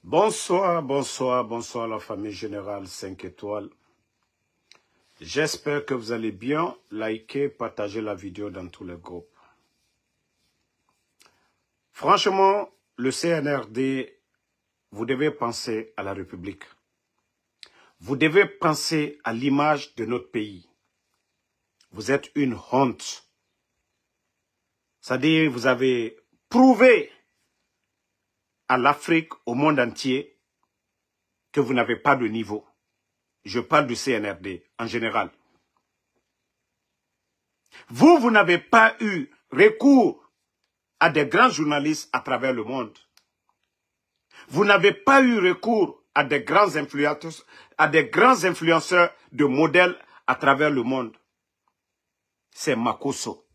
Bonsoir, bonsoir, bonsoir la famille générale 5 étoiles. J'espère que vous allez bien. Likez, partagez la vidéo dans tous les groupes. Franchement, le CNRD, vous devez penser à la République. Vous devez penser à l'image de notre pays. Vous êtes une honte. C'est-à-dire, vous avez prouvé à l'Afrique, au monde entier, que vous n'avez pas de niveau. Je parle du CNRD en général. Vous n'avez pas eu recours à des grands journalistes à travers le monde. Vous n'avez pas eu recours à des grands influenceurs de modèles à travers le monde. C'est Makosso.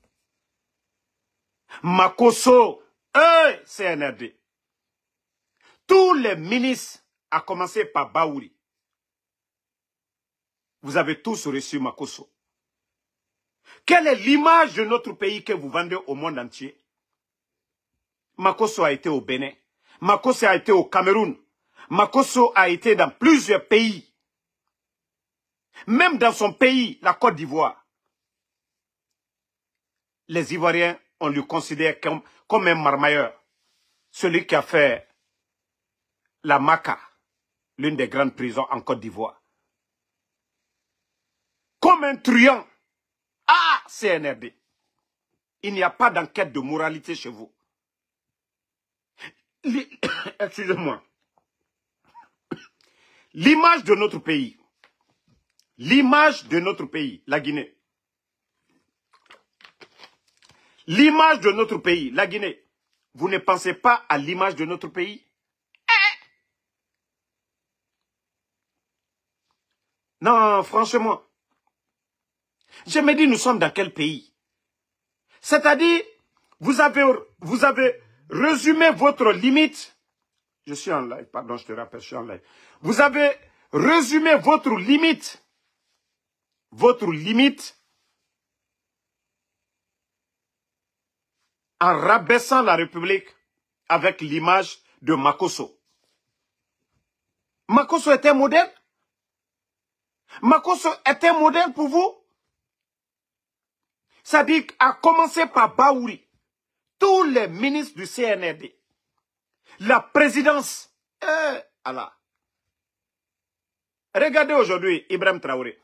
Makosso, CNRD. Tous les ministres, à commencer par Baouri, vous avez tous reçu Makosso. Quelle est l'image de notre pays que vous vendez au monde entier? Makosso a été au Bénin. Makosso a été au Cameroun. Makosso a été dans plusieurs pays. Même dans son pays, la Côte d'Ivoire. Les Ivoiriens, on le considère comme un marmailleur. Celui qui a fait la Maca, l'une des grandes prisons en Côte d'Ivoire. Comme un truand. Ah, CNRD. Il n'y a pas d'enquête de moralité chez vous. Excusez-moi. L'image de notre pays. L'image de notre pays, la Guinée. L'image de notre pays, la Guinée. Vous ne pensez pas à l'image de notre pays? Non, franchement. Je me dis, nous sommes dans quel pays? C'est-à-dire, vous avez résumé votre limite. Je suis en live, pardon, je te rappelle, je suis en live. Vous avez résumé votre limite en rabaissant la République avec l'image de Makosso. Makosso était un modèle? Makosso était un modèle pour vous? C'est-à-dire, à commencer par Baouri, tous les ministres du CNRD, la présidence, Allah. Regardez aujourd'hui Ibrahim Traoré.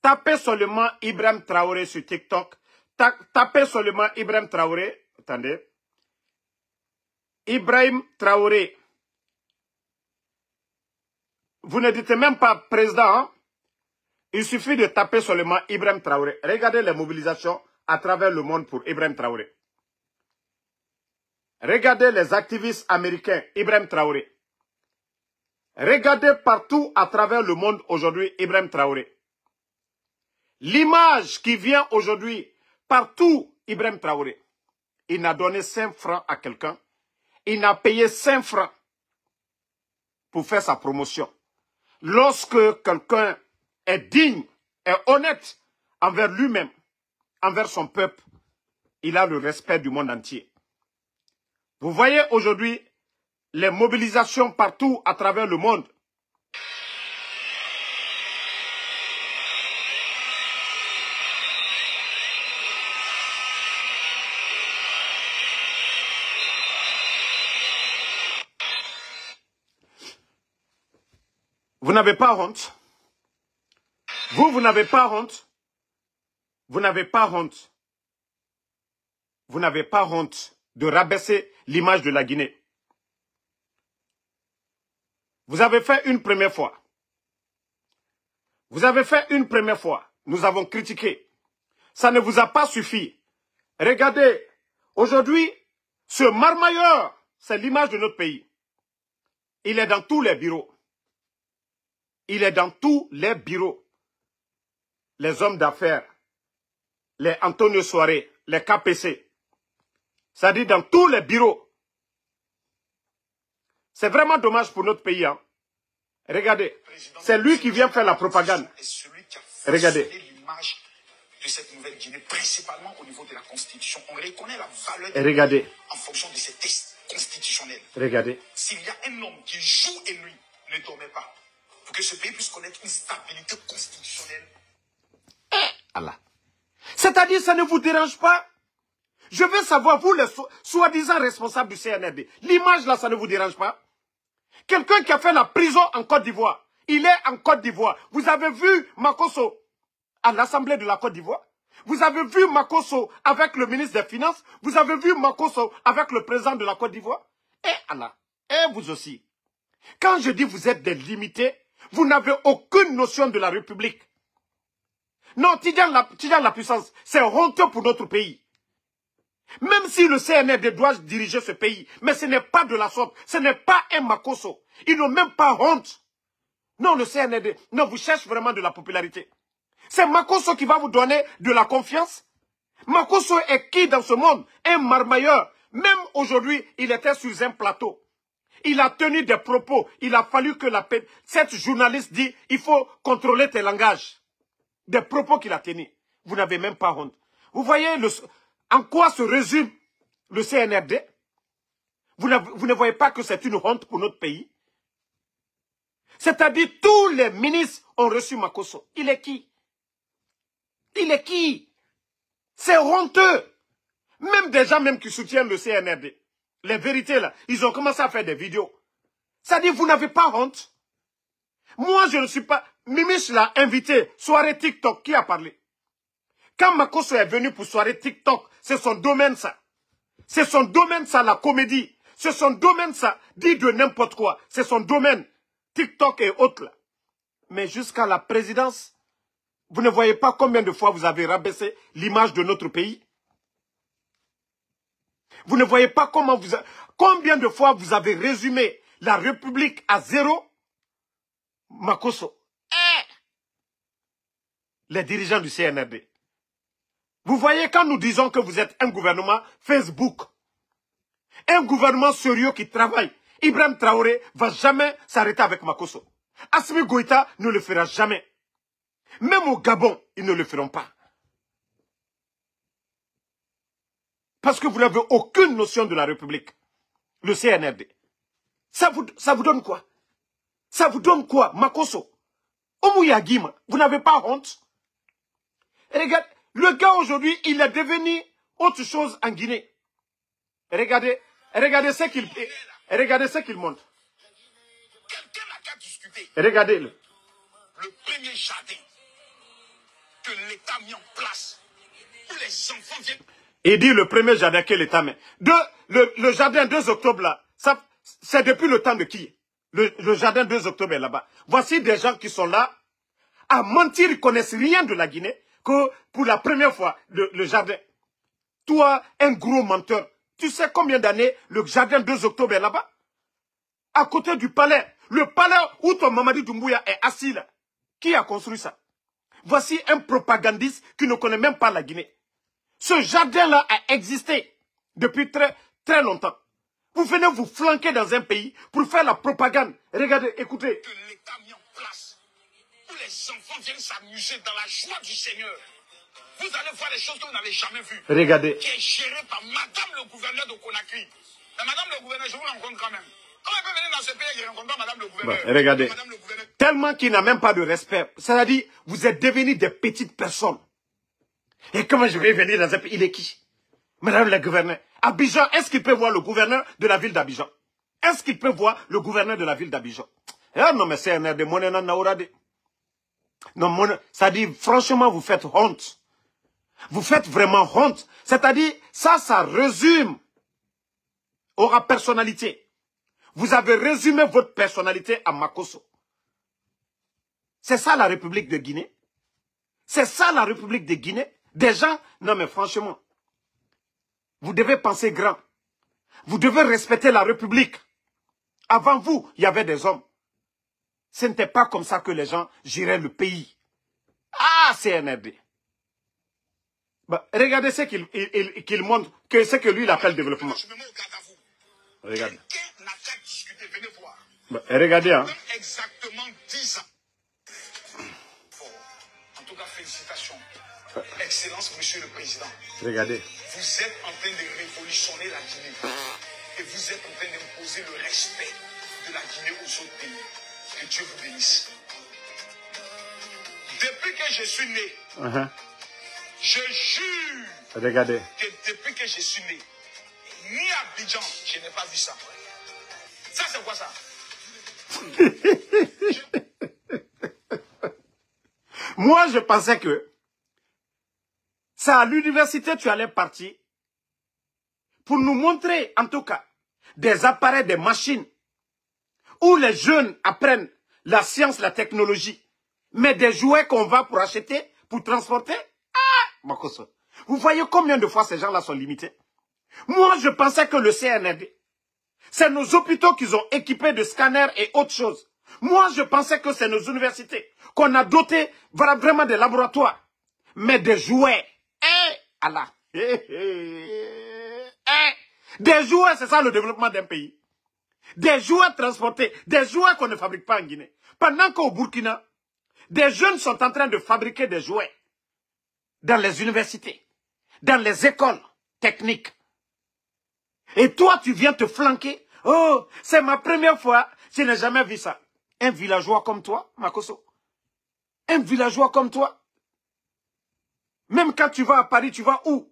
Tapez seulement Ibrahim Traoré sur TikTok. Tapez seulement Ibrahim Traoré. Attendez. Ibrahim Traoré. Vous ne dites même pas président. Hein? Il suffit de taper seulement Ibrahim Traoré. Regardez les mobilisations à travers le monde pour Ibrahim Traoré. Regardez les activistes américains, Ibrahim Traoré. Regardez partout à travers le monde aujourd'hui Ibrahim Traoré. L'image qui vient aujourd'hui partout, Ibrahim Traoré. Il n'a donné 5 francs à quelqu'un. Il n'a payé 5 francs pour faire sa promotion. Lorsque quelqu'un est digne, est honnête envers lui-même, envers son peuple, il a le respect du monde entier. Vous voyez aujourd'hui les mobilisations partout à travers le monde. Vous n'avez pas honte. Vous n'avez pas honte. Vous n'avez pas honte. Vous n'avez pas honte de rabaisser l'image de la Guinée. Vous avez fait une première fois. Vous avez fait une première fois. Nous avons critiqué. Ça ne vous a pas suffi. Regardez, aujourd'hui, ce marmailleur, c'est l'image de notre pays. Il est dans tous les bureaux. Il est dans tous les bureaux. Les hommes d'affaires, les Antonio Soare, les KPC. C'est-à-dire dans tous les bureaux. C'est vraiment dommage pour notre pays. Hein. Regardez, c'est lui qui vient faire la propagande. Regardez. De cette nouvelle Guinée, principalement au niveau de la Constitution. On reconnaît la valeur et regardez. En fonction de ces textes constitutionnels. constitutionnelle. Regardez. S'il y a un homme qui jour et nuit ne dormait pas, pour que ce pays puisse connaître une stabilité constitutionnelle. Allah. C'est-à-dire, ça ne vous dérange pas? Je veux savoir, vous, les soi-disant responsables du CNRD, l'image là, ça ne vous dérange pas? Quelqu'un qui a fait la prison en Côte d'Ivoire, il est en Côte d'Ivoire. Vous avez vu Makosso à l'Assemblée de la Côte d'Ivoire? Vous avez vu Makosso avec le ministre des Finances? Vous avez vu Makosso avec le président de la Côte d'Ivoire? Et Allah, et vous aussi. Quand je dis vous êtes des limités, vous n'avez aucune notion de la République. Non, Tidjane la puissance, c'est honteux pour notre pays. Même si le CNRD doit diriger ce pays, mais ce n'est pas de la sorte, ce n'est pas un Makosso. Ils n'ont même pas honte. Non, le CNRD, non, vous cherchez vraiment de la popularité. C'est Makosso qui va vous donner de la confiance. Makosso est qui dans ce monde? Un marmailleur. Même aujourd'hui, il était sur un plateau. Il a tenu des propos. Il a fallu que cette journaliste dit, il faut contrôler tes langages. Des propos qu'il a tenus. Vous n'avez même pas honte. Vous voyez en quoi se résume le CNRD? Vous ne voyez pas que c'est une honte pour notre pays? C'est-à-dire tous les ministres ont reçu Makosso. Il est qui? Il est qui? C'est honteux. Même des gens même qui soutiennent le CNRD. Les vérités là, ils ont commencé à faire des vidéos. C'est-à-dire vous n'avez pas honte? Moi je ne suis pas... Mimiche l'a invité, soirée TikTok, qui a parlé? Quand Makosso est venu pour soirée TikTok, c'est son domaine ça. C'est son domaine ça, la comédie. C'est son domaine ça, dit de n'importe quoi. C'est son domaine. TikTok et autres là. Mais jusqu'à la présidence, vous ne voyez pas combien de fois vous avez rabaissé l'image de notre pays? Vous ne voyez pas combien de fois vous avez résumé la République à zéro? Makosso. Les dirigeants du CNRD. Vous voyez, quand nous disons que vous êtes un gouvernement Facebook, un gouvernement sérieux qui travaille, Ibrahim Traoré va jamais s'arrêter avec Makosso. Assimi Goïta ne le fera jamais. Même au Gabon, ils ne le feront pas. Parce que vous n'avez aucune notion de la République. Le CNRD. Ça vous donne quoi? Ça vous donne quoi, Makosso? Omouyagima, vous n'avez pas honte? Et regarde, le gars aujourd'hui, il est devenu autre chose en Guinée. Et regardez ce qu'il montre. Quelqu'un n'a qu'à discuter. Regardez-le. Le premier jardin que l'État a mis en place, où les enfants viennent... Il dit le premier jardin que l'État met. Le jardin 2 octobre là, c'est depuis le temps de qui? Le jardin 2 octobre est là-bas. Voici des gens qui sont là à mentir, ils ne connaissent rien de la Guinée, que pour la première fois, le jardin. Toi, un gros menteur, tu sais combien d'années le jardin 2 octobre est là-bas? À côté du palais. Le palais où ton Mamadi Doumbouya est assis là. Qui a construit ça? Voici un propagandiste qui ne connaît même pas la Guinée. Ce jardin-là a existé depuis très, très longtemps. Vous venez vous flanquer dans un pays pour faire la propagande. Regardez, écoutez. Que l'État a mis en place, où les enfants viennent s'amuser dans la joie du Seigneur. Vous allez voir les choses que vous n'avez jamais vues. Regardez. Qui est gérée par Madame le gouverneur de Conakry. Mais Madame le gouverneur, je vous rencontre quand même. Comment elle peut venir dans ce pays et je rencontre pas Madame le gouverneur? Bon, regardez. Madame le gouverneur. Tellement qu'il n'a même pas de respect. C'est-à-dire, vous êtes devenus des petites personnes. Et comment je vais venir dans un pays? Il est qui? Madame le gouverneur. Abidjan, est-ce qu'il peut voir le gouverneur de la ville d'Abidjan? Est-ce qu'il peut voir le gouverneur de la ville d'Abidjan? Ah non, mais c'est un air de monena naorade. Non, ça dit, franchement, vous faites honte. Vous faites vraiment honte. C'est-à-dire, ça résume aura personnalité. Vous avez résumé votre personnalité à Makosso. C'est ça la République de Guinée? C'est ça la République de Guinée? Des gens, non mais franchement, vous devez penser grand. Vous devez respecter la République. Avant vous, il y avait des hommes. Ce n'était pas comme ça que les gens géraient le pays. Ah, CNRD. Bah, regardez ce qu'il montre, ce que lui il appelle développement. Je me mets au garde à vous. Regardez. Quelqu'un n'a qu'à discuter, venez voir. Bah, regardez, hein. Exactement 10 ans. En tout cas, félicitations. Excellence, Monsieur le Président. Regardez. Vous êtes en train de révolutionner la Guinée. Et vous êtes en train d'imposer le respect de la Guinée aux autres pays. Que Dieu vous bénisse. Depuis que je suis né, je jure Regardez. que depuis que je suis né, ni à Abidjan, je n'ai pas vu ça. Ça, c'est quoi ça? Moi, je pensais que c'est à l'université tu allais partir pour nous montrer, en tout cas, des appareils, des machines, où les jeunes apprennent la science, la technologie, mais des jouets qu'on va pour acheter, pour transporter. Ah, Makoso. Vous voyez combien de fois ces gens-là sont limités? Moi, je pensais que le CNRD, c'est nos hôpitaux qu'ils ont équipés de scanners et autres choses. Moi, je pensais que c'est nos universités qu'on a doté vraiment des laboratoires. Mais des jouets. Allah. Des jouets, c'est ça le développement d'un pays. Des jouets transportés, des jouets qu'on ne fabrique pas en Guinée. Pendant qu'au Burkina, des jeunes sont en train de fabriquer des jouets dans les universités, dans les écoles techniques. Et toi, tu viens te flanquer. Oh, c'est ma première fois, je n'ai jamais vu ça. Un villageois comme toi, Makoso. Un villageois comme toi. Même quand tu vas à Paris, tu vas où?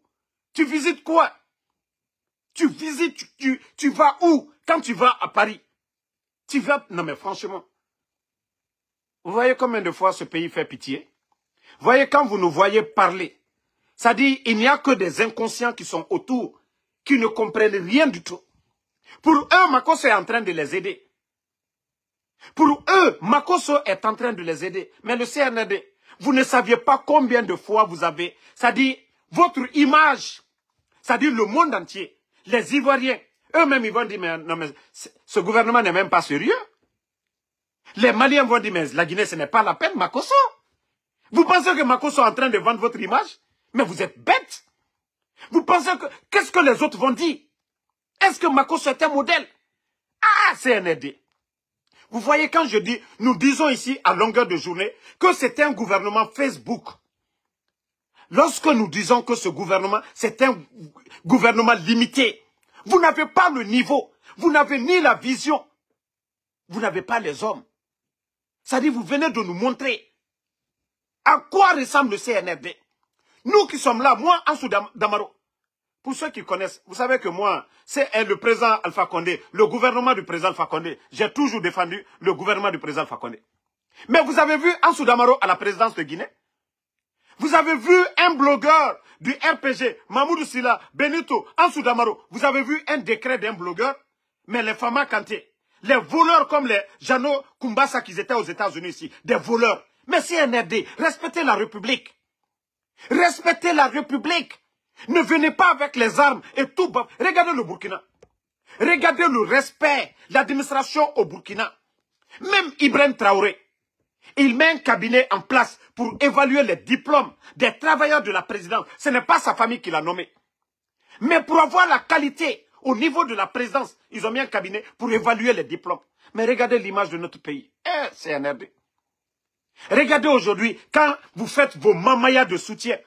Tu visites quoi? Tu visites, tu vas où quand tu vas à Paris? Tu vas... Non mais franchement, vous voyez combien de fois ce pays fait pitié? Vous voyez quand vous nous voyez parler, ça dit il n'y a que des inconscients qui sont autour, qui ne comprennent rien du tout. Pour eux, Makoso est en train de les aider. Pour eux, Makoso est en train de les aider. Mais le CNRD, vous ne saviez pas combien de fois vous avez... Ça dit, votre image, ça dit le monde entier, les Ivoiriens, eux-mêmes, ils vont dire, mais, non, mais ce gouvernement n'est même pas sérieux. Les Maliens vont dire, mais la Guinée, ce n'est pas la peine, Makoso. Vous pensez que Makoso est en train de vendre votre image? Mais vous êtes bêtes. Vous pensez que... Qu'est-ce que les autres vont dire? Est-ce que Makoso est un modèle? Ah, CNRD. Vous voyez, quand je dis, nous disons ici à longueur de journée que c'est un gouvernement Facebook. Lorsque nous disons que ce gouvernement, c'est un gouvernement limité, vous n'avez pas le niveau, vous n'avez ni la vision, vous n'avez pas les hommes. C'est-à-dire, vous venez de nous montrer à quoi ressemble le CNRD. Nous qui sommes là, moi, Ansou Damaro, pour ceux qui connaissent, vous savez que moi, c'est le président Alpha Condé, le gouvernement du président Alpha Condé. J'ai toujours défendu le gouvernement du président Alpha Condé. Mais vous avez vu Ansou Damaro à la présidence de Guinée? Vous avez vu un blogueur du RPG, Mamoudou Silla, Benito, Ansou Damaro. Vous avez vu un décret d'un blogueur? Mais les Fama Kanté, les voleurs comme les Jano Kumbasa qui étaient aux États-Unis ici, des voleurs. Mais CNRD, respectez la République. Respectez la République. Ne venez pas avec les armes et tout. Regardez le Burkina. Regardez le respect, l'administration au Burkina. Même Ibrahim Traoré, il met un cabinet en place pour évaluer les diplômes des travailleurs de la présidence. Ce n'est pas sa famille qui l'a nommé. Mais pour avoir la qualité au niveau de la présidence, ils ont mis un cabinet pour évaluer les diplômes. Mais regardez l'image de notre pays. CNRD. Regardez aujourd'hui, quand vous faites vos mamayas de soutien,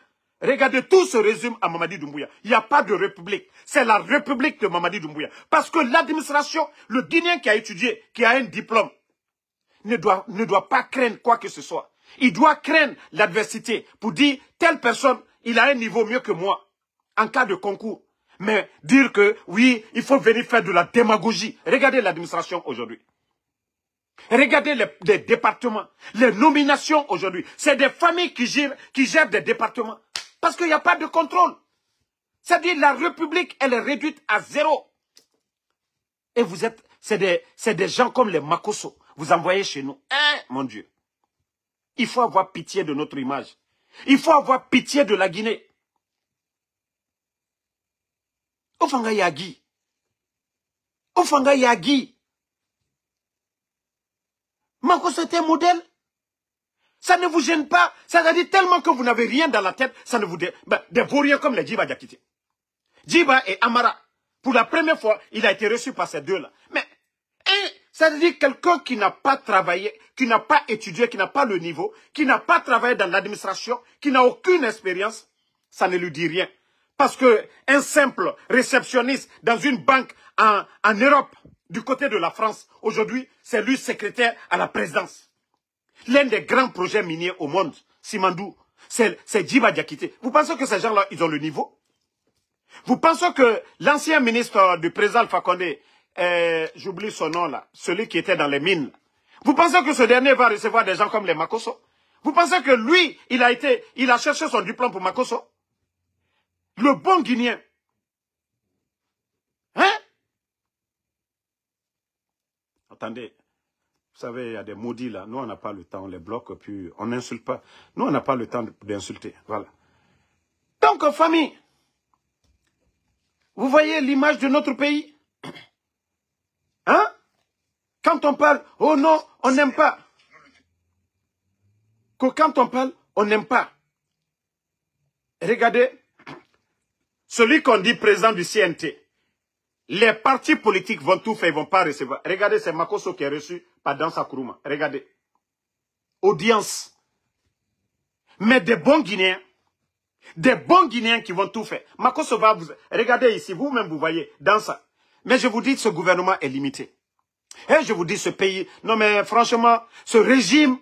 regardez, tout se résume à Mamadi Doumbouya. Il n'y a pas de république. C'est la république de Mamadi Doumbouya. Parce que l'administration, le Guinéen qui a étudié, qui a un diplôme, ne doit pas craindre quoi que ce soit. Il doit craindre l'adversité pour dire, telle personne, il a un niveau mieux que moi, en cas de concours. Mais dire que, oui, il faut venir faire de la démagogie. Regardez l'administration aujourd'hui. Regardez les départements, les nominations aujourd'hui. C'est des familles qui gèrent des départements. Parce qu'il n'y a pas de contrôle. C'est-à-dire la République, elle est réduite à zéro. Et vous êtes, c'est des gens comme les Makoso. Vous envoyez chez nous. Mon Dieu. Il faut avoir pitié de notre image. Il faut avoir pitié de la Guinée. Ofanga Yagi. Ofanga Yagi. Makoso est un modèle. Ça ne vous gêne pas. Ça veut dire tellement que vous n'avez rien dans la tête, ça ne vous... des vauriens comme les Djiba Diakité. Djiba et Amara, pour la première fois, il a été reçu par ces deux-là. Mais, ça veut dire quelqu'un qui n'a pas travaillé, qui n'a pas étudié, qui n'a pas le niveau, qui n'a pas travaillé dans l'administration, qui n'a aucune expérience, ça ne lui dit rien. Parce qu'un simple réceptionniste dans une banque en Europe, du côté de la France, aujourd'hui, c'est lui secrétaire à la présidence. L'un des grands projets miniers au monde, Simandou, c'est Djiba Diakité. Vous pensez que ces gens-là, ils ont le niveau? Vous pensez que l'ancien ministre du président Alpha Condé, j'oublie son nom là, celui qui était dans les mines, vous pensez que ce dernier va recevoir des gens comme les Makosso? Vous pensez que lui, il a cherché son diplôme pour Makosso? Le bon Guinéen. Hein? Attendez, vous savez, il y a des maudits là. Nous, on n'a pas le temps, on les bloque, puis on n'insulte pas. Nous, on n'a pas le temps d'insulter. Voilà. Donc, famille, vous voyez l'image de notre pays? Hein? Quand on parle, oh non, on n'aime pas. Que quand on parle, on n'aime pas. Regardez, celui qu'on dit président du CNT, les partis politiques vont tout faire, ils ne vont pas recevoir. Regardez, c'est Makosso qui est reçu par Dansa Kourouma. Regardez. Audience. Mais des bons Guinéens qui vont tout faire. Makosso va vous... Regardez ici, vous-même vous voyez, Dansa. Mais je vous dis, ce gouvernement est limité. Et je vous dis, ce pays... Non mais franchement, ce régime,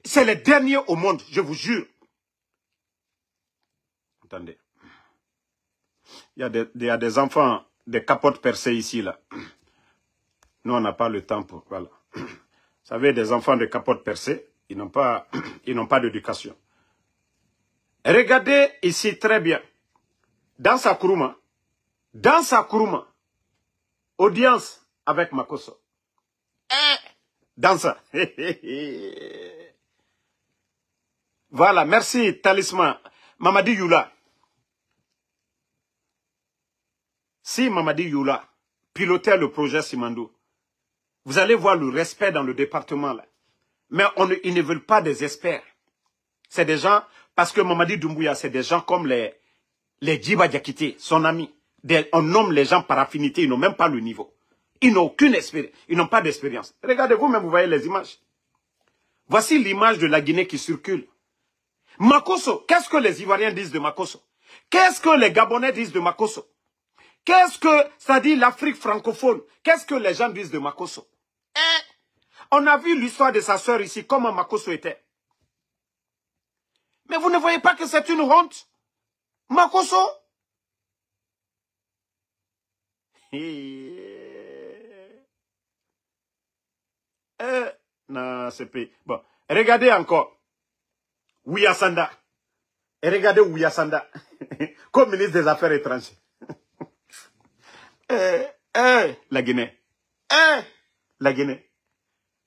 c'est le dernier au monde, je vous jure. Attendez. Il y a des enfants, des capotes percées ici, là. Nous, on n'a pas le temps pour... Voilà. Vous savez, des enfants de capotes percées, ils n'ont pas d'éducation. Regardez ici très bien. Dans sa Kourouma, audience avec Makosso. Dans ça. Voilà, merci, talisman. Mamadi Youla. Si Mamadi Youla pilotait le projet Simandou, vous allez voir le respect dans le département là. Mais ils ne veulent pas des experts. C'est des gens, parce que Mamadi Doumbouya, c'est des gens comme les Djiba Diakité, son ami. On nomme les gens par affinité, ils n'ont même pas le niveau. Ils n'ont aucune expérience, ils n'ont pas d'expérience. Regardez vous-même, vous voyez les images. Voici l'image de la Guinée qui circule. Makosso, qu'est-ce que les Ivoiriens disent de Makosso? Qu'est-ce que les Gabonais disent de Makosso? Qu'est-ce que ça dit l'Afrique francophone? Qu'est-ce que les gens disent de Makosso? On a vu l'histoire de sa sœur ici, comment Makosso était. Mais vous ne voyez pas que c'est une honte? Makosso? Non, c'est pays. Bon, regardez encore. Ouyasanda. Et regardez Ouyasanda. Comme ministre des Affaires étrangères. La Guinée. La Guinée.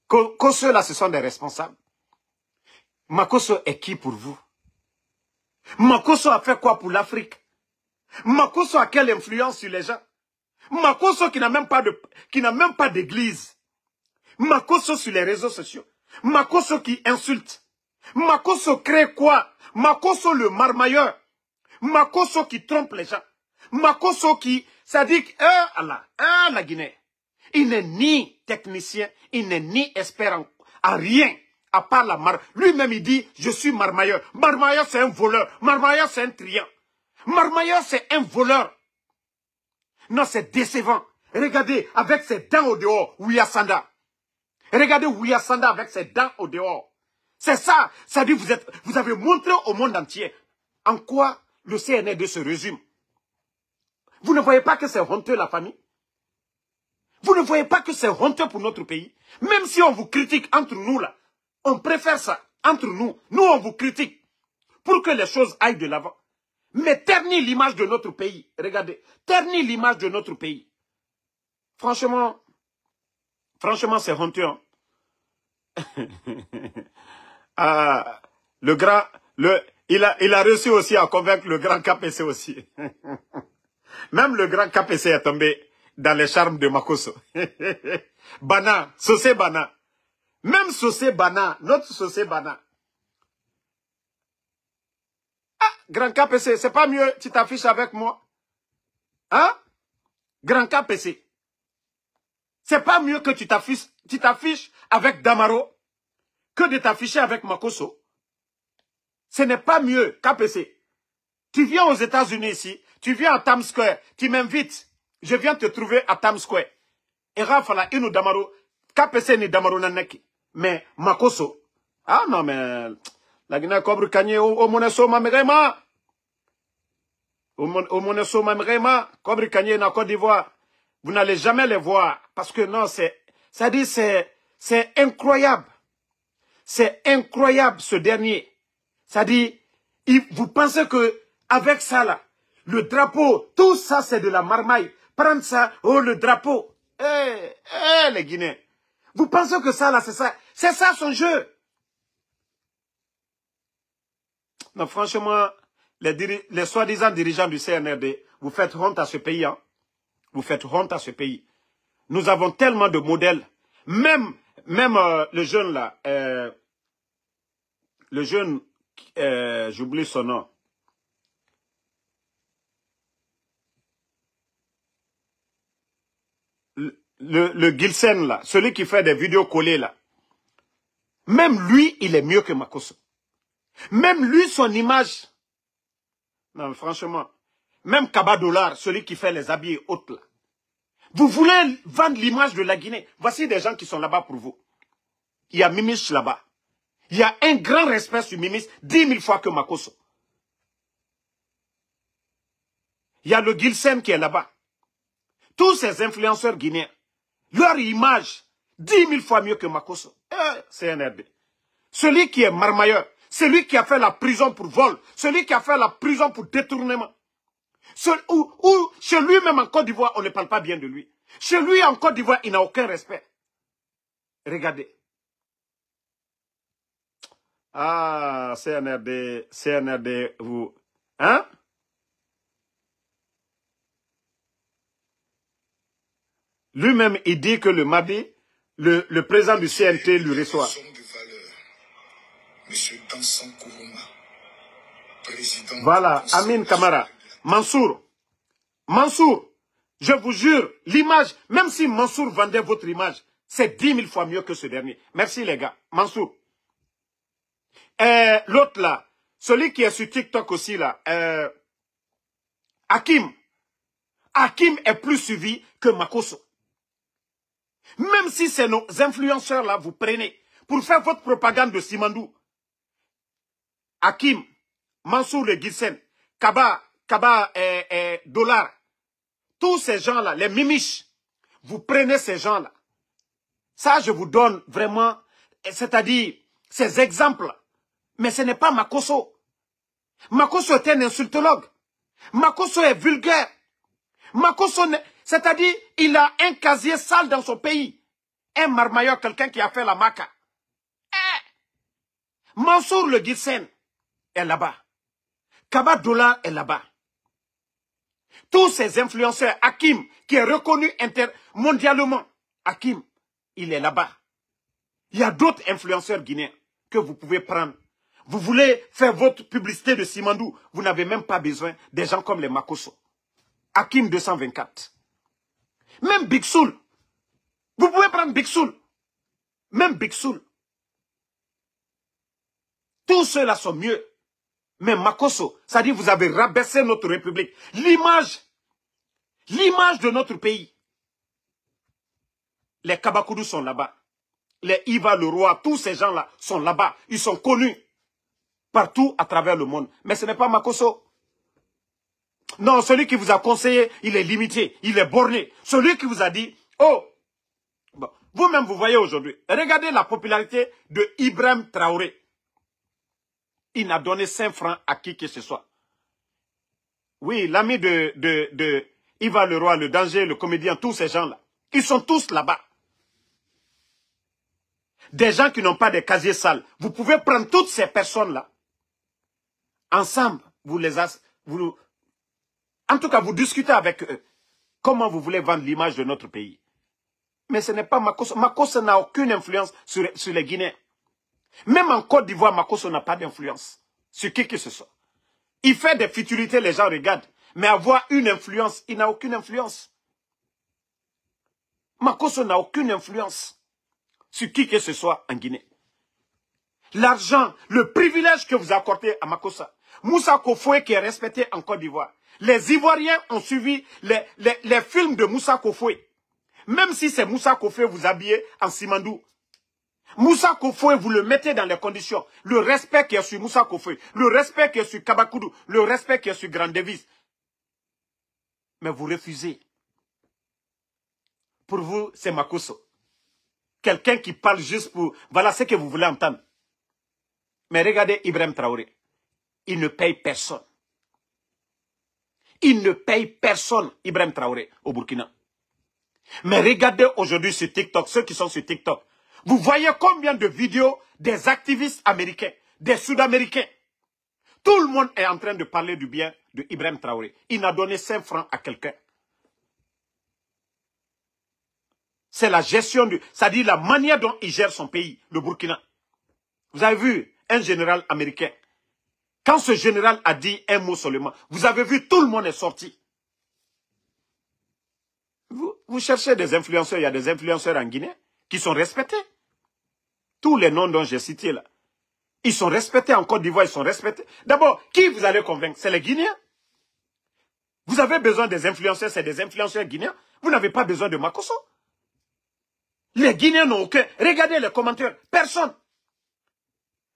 Que ceux-là, ce sont des responsables. Makosso est qui pour vous? Makosso a fait quoi pour l'Afrique? Makosso a quelle influence sur les gens? Makosso qui n'a même pas d'église. Makosso sur les réseaux sociaux. Makosso qui insulte. Makosso crée quoi? Makosso le marmailleur. Makosso qui trompe les gens. Makosso qui... Ça dit que... la Guinée. Il n'est ni technicien, il n'est ni expert en rien. À part la mar... Lui-même il dit, je suis marmailleur. Marmailleur c'est un voleur. Marmailleur c'est un triant. Marmailleur c'est un voleur. Non, c'est décevant. Regardez, avec ses dents au dehors, Ouyasanda. Regardez Ouyasanda avec ses dents au dehors. C'est ça. Ça dit, vous avez montré au monde entier en quoi le CNRD se résume. Vous ne voyez pas que c'est honteux, la famille? Vous ne voyez pas que c'est honteux pour notre pays? Même si on vous critique entre nous, là, on préfère ça entre nous. Nous, on vous critique pour que les choses aillent de l'avant. Mais ternir l'image de notre pays. Regardez, ternir l'image de notre pays. Franchement, c'est honteux. Hein? Il a réussi aussi à convaincre le grand KPC aussi. Même le grand KPC est tombé dans les charmes de Makosso. Bana, Sosé Bana. Même Sosé Bana, notre Sosé Bana. Grand KPC, c'est pas mieux, tu t'affiches avec moi? Hein? Grand KPC. C'est pas mieux que tu t'affiches avec Damaro que de t'afficher avec Makosso. Ce n'est pas mieux, KPC. Tu viens aux États-Unis ici, Tu viens à Times Square, tu m'invites. Je viens te trouver à Times Square. Et Rafala, Inu Damaro, KPC ni Damaro Naneki. Mais Makoso. Ah non, mais la Guinée Cobre Kanye, au Moneso Mamrema. Au Moneso Mamrema, Cobre Kanye na Côte d'Ivoire. Vous n'allez jamais les voir. Parce que non, c'est incroyable. C'est incroyable ce dernier. C'est-à-dire, vous pensez que avec ça là, le drapeau, tout ça c'est de la marmaille. Prendre ça, oh le drapeau. Les Guinéens. Vous pensez que ça là, c'est ça. C'est ça son jeu. Non, franchement, les soi-disant dirigeants du CNRD, vous faites honte à ce pays. Hein? Vous faites honte à ce pays. Nous avons tellement de modèles. Même le jeune là, le jeune, j'oublie son nom. Le Gilsen là, celui qui fait des vidéos collées là. Même lui, il est mieux que Makoso. Même lui, son image. Non, franchement. Même Kaba Dollar, celui qui fait les habits hautes là. Vous voulez vendre l'image de la Guinée. Voici des gens qui sont là-bas pour vous. Il y a Mimich là-bas. Il y a un grand respect sur Mimich, 10 000 fois que Makoso. Il y a le Gilsen qui est là-bas. Tous ces influenceurs guinéens, leur image, 10 000 fois mieux que Makoso. CNRD. Celui qui est marmailleur, celui qui a fait la prison pour vol, celui qui a fait la prison pour détournement. Chez lui-même en Côte d'Ivoire, on ne parle pas bien de lui. Chez lui en Côte d'Ivoire, il n'a aucun respect. Regardez. Ah, CNRD, vous... Hein? Lui-même, il dit que le mardi, le président du CNT lui reçoit. Voilà, Amin Kamara. Mansour, je vous jure, l'image, même si Mansour vendait votre image, c'est 10 000 fois mieux que ce dernier. Merci les gars. Mansour. L'autre là, celui qui est sur TikTok aussi là, Hakim. Hakim est plus suivi que Makoso. Même si c'est nos influenceurs là, vous prenez pour faire votre propagande de Simandou. Hakim, Mansour le Gilsen, Kaba Dollar, tous ces gens-là, les mimiches, vous prenez ces gens-là. Ça, je vous donne vraiment, c'est-à-dire, ces exemples. Mais ce n'est pas Makoso. Makoso est un insultologue. Makoso est vulgaire. Makoso, c'est-à-dire, il a un casier sale dans son pays. Un marmailleur, quelqu'un qui a fait la maca. Mansour le Gilsen est là-bas. Kaba Dollar est là-bas. Tous ces influenceurs, Hakim, qui est reconnu mondialement, Hakim, il est là-bas. Il y a d'autres influenceurs guinéens que vous pouvez prendre. Vous voulez faire votre publicité de Simandou, vous n'avez même pas besoin des gens comme les Makoso. Hakim 224. Même Big Soul. Vous pouvez prendre Big Soul. Même Big Soul. Tous ceux-là sont mieux. Mais Makoso, ça dit vous avez rabaissé notre République. L'image de notre pays. Les Kabakoudou sont là-bas. Les Iva Leroy, tous ces gens-là sont là-bas. Ils sont connus partout à travers le monde. Mais ce n'est pas Makoso. Non, celui qui vous a conseillé, il est limité, il est borné. Celui qui vous a dit, oh, bon, vous-même vous voyez aujourd'hui, regardez la popularité de Ibrahim Traoré. Il n'a donné 5 francs à qui que ce soit. Oui, l'ami de Iva Leroy, le danger, le comédien, tous ces gens-là. Ils sont tous là-bas. Des gens qui n'ont pas de casiers sales. Vous pouvez prendre toutes ces personnes-là. Ensemble, en tout cas, vous discutez avec eux. Comment vous voulez vendre l'image de notre pays? Mais ce n'est pas Makoso. Makoso n'a aucune influence sur les Guinéens. Même en Côte d'Ivoire, Makoso n'a pas d'influence sur qui que ce soit. Il fait des futilités, les gens regardent. Mais avoir une influence, il n'a aucune influence. Makoso n'a aucune influence sur qui que ce soit en Guinée. L'argent, le privilège que vous accordez à Makoso. Moussa Kofoé qui est respecté en Côte d'Ivoire. Les Ivoiriens ont suivi les films de Moussa Kofoué. Même si c'est Moussa Kofoué vous habillez en Simandou. Moussa Kofoué, vous le mettez dans les conditions. Le respect qui est sur Moussa Kofoué, le respect qui est sur Kabakoudou, le respect qui est sur Grand Davis. Mais vous refusez. Pour vous, c'est Makosso. Quelqu'un qui parle juste pour... Voilà ce que vous voulez entendre. Mais regardez Ibrahim Traoré. Il ne paye personne. Il ne paye personne, Ibrahim Traoré, au Burkina. Mais regardez aujourd'hui sur TikTok, ceux qui sont sur TikTok. Vous voyez combien de vidéos des activistes américains, des Sud-Américains. Tout le monde est en train de parler du bien de Ibrahim Traoré. Il n'a donné 5 francs à quelqu'un. C'est la gestion du... C'est-à-dire la manière dont il gère son pays, le Burkina. Vous avez vu un général américain. Quand ce général a dit un mot seulement, vous avez vu, tout le monde est sorti. Vous cherchez des influenceurs, il y a des influenceurs en Guinée qui sont respectés. Tous les noms dont j'ai cités là. Ils sont respectés en Côte d'Ivoire, ils sont respectés. D'abord, qui vous allez convaincre? C'est les Guinéens. Vous avez besoin des influenceurs, c'est des influenceurs guinéens. Vous n'avez pas besoin de Makosso. Les Guinéens n'ont aucun... Regardez les commentaires, personne.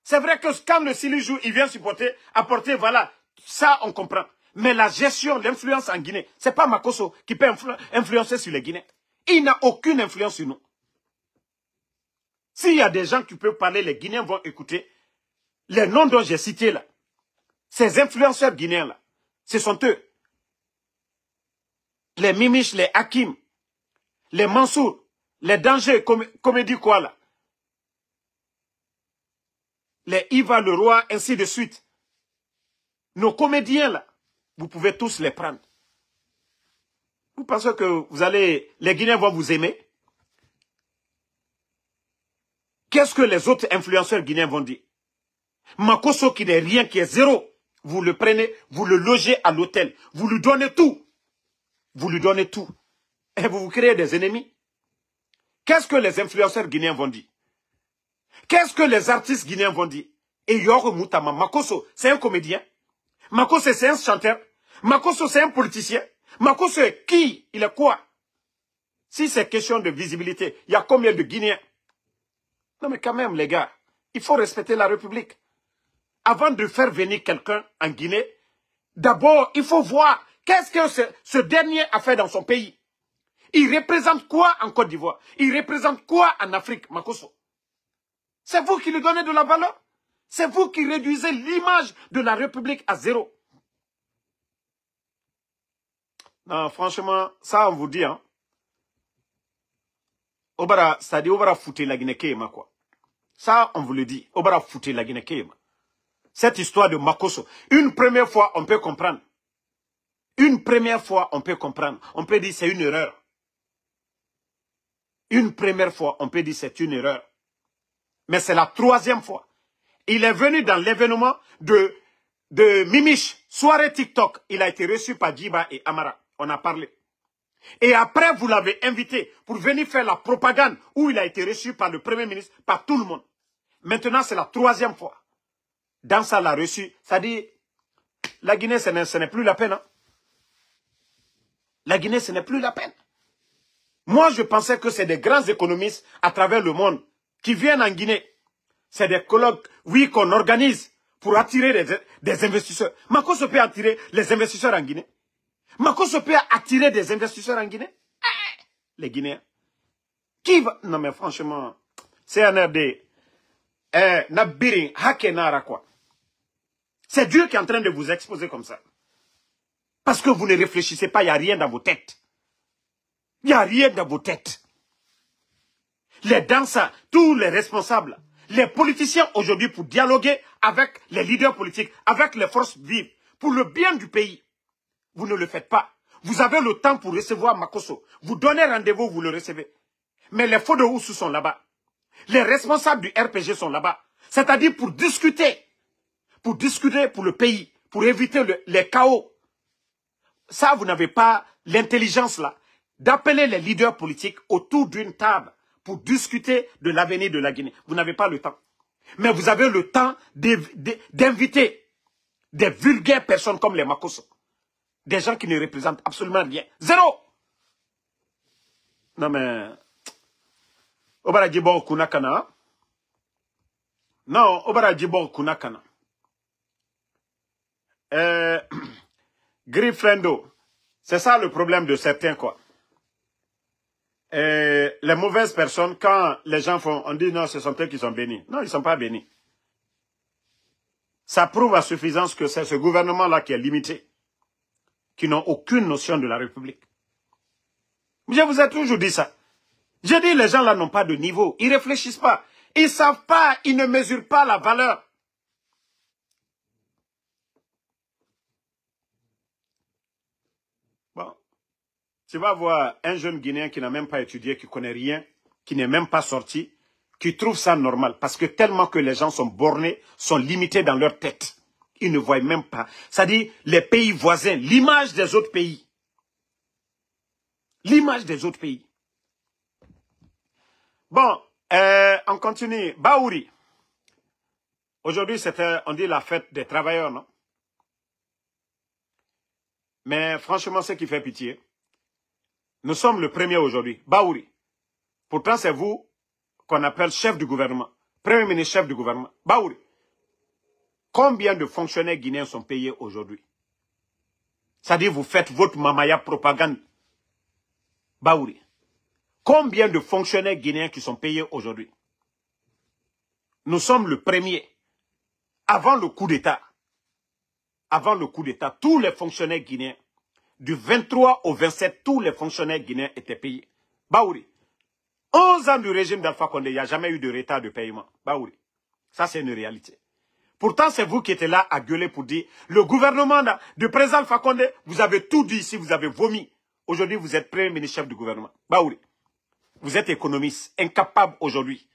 C'est vrai que quand le Sili joue, il vient supporter, apporter, voilà, ça on comprend. Mais la gestion, l'influence en Guinée, c'est pas Makosso qui peut influencer sur les Guinéens. Il n'a aucune influence sur nous. S'il y a des gens qui peuvent parler, les Guinéens vont écouter. Les noms dont j'ai cités là, ces influenceurs guinéens là, ce sont eux. Les Mimiches, les Hakim, les Mansour, les Dangers, comédie quoi là. Les Iva le Roi, ainsi de suite. Nos comédiens là, vous pouvez tous les prendre. Vous pensez que vous allez, les Guinéens vont vous aimer? Qu'est-ce que les autres influenceurs guinéens vont dire? Makosso qui n'est rien, qui est zéro. Vous le prenez, vous le logez à l'hôtel. Vous lui donnez tout. Vous lui donnez tout. Et vous vous créez des ennemis. Qu'est-ce que les influenceurs guinéens vont dire? Qu'est-ce que les artistes guinéens vont dire? Et Yoro Moutama, Makosso, c'est un comédien. Makosso, c'est un chanteur. Makosso, c'est un politicien. Makosso est qui? Il est quoi? Si c'est question de visibilité, il y a combien de Guinéens? Non mais quand même, les gars, il faut respecter la République. Avant de faire venir quelqu'un en Guinée, d'abord, il faut voir qu'est-ce que ce dernier a fait dans son pays. Il représente quoi en Côte d'Ivoire? Il représente quoi en Afrique, Makosso? C'est vous qui lui donnez de la valeur. C'est vous qui réduisez l'image de la République à zéro. Non, franchement, ça on vous dit, hein. Obara, c'est-à-dire, Obara fouté la Guinée Kéma, quoi. Ça, on vous le dit. Obara fouté la Guinée Kéma. Cette histoire de Makosso, une première fois, on peut comprendre. Une première fois, on peut comprendre. On peut dire c'est une erreur. Une première fois, on peut dire c'est une erreur. Mais c'est la troisième fois. Il est venu dans l'événement de Mimiche, soirée TikTok. Il a été reçu par Djiba et Amara. On a parlé. Et après, vous l'avez invité pour venir faire la propagande où il a été reçu par le Premier ministre, par tout le monde. Maintenant, c'est la troisième fois. Dans ça, l'a reçu. Ça dit, la Guinée, ce n'est plus la peine. Hein? La Guinée, ce n'est plus la peine. Moi, je pensais que c'est des grands économistes à travers le monde qui viennent en Guinée. C'est des colloques, oui, qu'on organise pour attirer des investisseurs. Makosso peut attirer les investisseurs en Guinée. Makosso peut attirer des investisseurs en Guinée. Les Guinéens. Qui va... Non, mais franchement, c'est un air de... Nabirin, Hakenara, quoi. C'est Dieu qui est en train de vous exposer comme ça. Parce que vous ne réfléchissez pas, il n'y a rien dans vos têtes. Il n'y a rien dans vos têtes. Les danseurs, tous les responsables, les politiciens aujourd'hui pour dialoguer avec les leaders politiques, avec les forces vives, pour le bien du pays. Vous ne le faites pas. Vous avez le temps pour recevoir Makosso. Vous donnez rendez-vous, vous le recevez. Mais les faux de Oussou sont là-bas. Les responsables du RPG sont là-bas. C'est-à-dire pour discuter. Pour discuter pour le pays. Pour éviter les chaos. Ça, vous n'avez pas l'intelligence là. D'appeler les leaders politiques autour d'une table. Pour discuter de l'avenir de la Guinée. Vous n'avez pas le temps. Mais vous avez le temps d'inviter des vulgaires personnes comme les Makosso. Des gens qui ne représentent absolument rien. Zéro. Non mais... Obara Djibo Kunakana. Non, Obara Djibo Kunakana. Griffrendo. C'est ça le problème de certains, quoi. Les mauvaises personnes, quand les gens font, on dit non, ce sont eux qui sont bénis. Non, ils ne sont pas bénis. Ça prouve à suffisance que c'est ce gouvernement-là qui est limité, qui n'ont aucune notion de la République. Je vous ai toujours dit ça. J'ai dit les gens là n'ont pas de niveau, ils ne réfléchissent pas, ils ne savent pas, ils ne mesurent pas la valeur. Bon, tu vas voir un jeune Guinéen qui n'a même pas étudié, qui ne connaît rien, qui n'est même pas sorti, qui trouve ça normal, parce que tellement que les gens sont bornés, sont limités dans leur tête. Ils ne voient même pas. C'est-à-dire les pays voisins, l'image des autres pays. L'image des autres pays. Bon, on continue. Baouri. Aujourd'hui, c'était, on dit, la fête des travailleurs, non? Mais franchement, ce qui fait pitié, nous sommes le premier aujourd'hui. Baouri. Pourtant, c'est vous qu'on appelle chef du gouvernement. Premier ministre, chef du gouvernement. Baouri. Combien de fonctionnaires guinéens sont payés aujourd'hui? C'est-à-dire, vous faites votre mamaya propagande. Baouri. Combien de fonctionnaires guinéens qui sont payés aujourd'hui? Nous sommes le premier. Avant le coup d'État, tous les fonctionnaires guinéens, du 23 au 27, tous les fonctionnaires guinéens étaient payés. Baouri. 11 ans du régime d'Alpha Condé, il n'y a jamais eu de retard de paiement. Baouri. Ça, c'est une réalité. Pourtant, c'est vous qui étiez là à gueuler pour dire, le gouvernement du président Alpha Condé, vous avez tout dit ici, vous avez vomi. Aujourd'hui, vous êtes premier ministre chef du gouvernement. Baouri. Vous êtes économiste, incapable aujourd'hui.